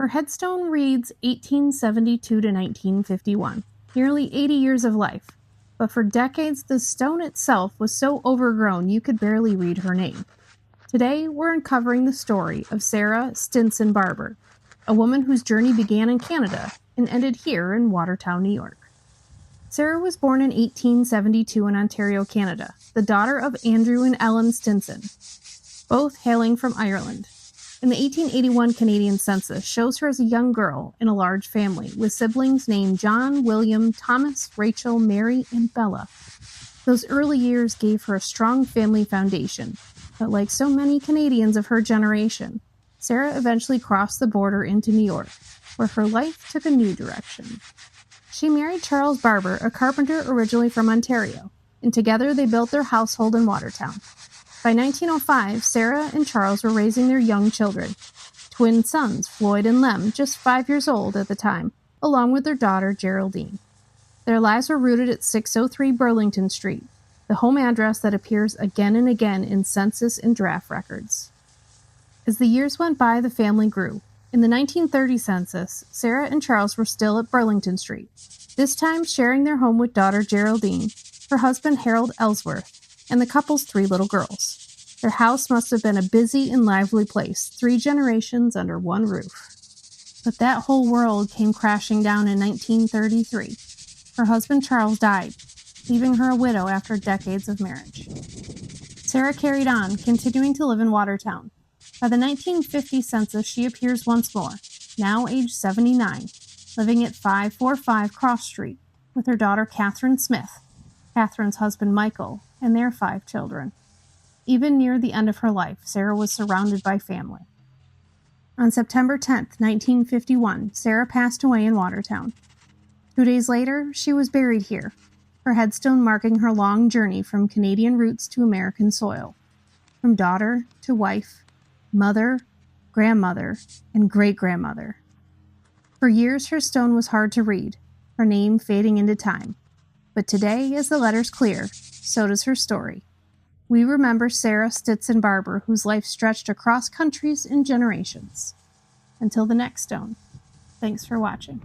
Her headstone reads 1872 to 1951, nearly 80 years of life, but for decades the stone itself was so overgrown you could barely read her name. Today we're uncovering the story of Sarah Stinson Barber, a woman whose journey began in Canada and ended here in Watertown, New York. Sarah was born in 1872 in Ontario, Canada, the daughter of Andrew and Ellen Stinson, both hailing from Ireland. And the 1881 Canadian census shows her as a young girl in a large family with siblings named John, William, Thomas, Rachel, Mary, and Bella. Those early years gave her a strong family foundation, but like so many Canadians of her generation, Sarah eventually crossed the border into New York, where her life took a new direction. She married Charles Barber, a carpenter originally from Ontario, and together they built their household in Watertown. By 1905, Sarah and Charles were raising their young children, twin sons Floyd and Lem, just 5 years old at the time, along with their daughter Geraldine. Their lives were rooted at 603 Burlington Street, the home address that appears again and again in census and draft records. As the years went by, the family grew. In the 1930 census, Sarah and Charles were still at Burlington Street, this time sharing their home with daughter Geraldine, her husband Harold Ellsworth, and the couple's 3 little girls. Their house must have been a busy and lively place, 3 generations under one roof. But that whole world came crashing down in 1933. Her husband Charles died, leaving her a widow after decades of marriage. Sarah carried on, continuing to live in Watertown. By the 1950 census, she appears once more, now aged 79, living at 545 Cross Street, with her daughter Catherine Smith, Catherine's husband Michael, and their 5 children. Even near the end of her life, Sarah was surrounded by family. On September 10, 1951, Sarah passed away in Watertown. 2 days later, she was buried here, her headstone marking her long journey from Canadian roots to American soil, from daughter to wife, mother, grandmother, and great-grandmother. For years, her stone was hard to read, her name fading into time. But today, as the letters clear, so does her story. We remember Sarah Stinson Barber, whose life stretched across countries and generations. Until the next stone, thanks for watching.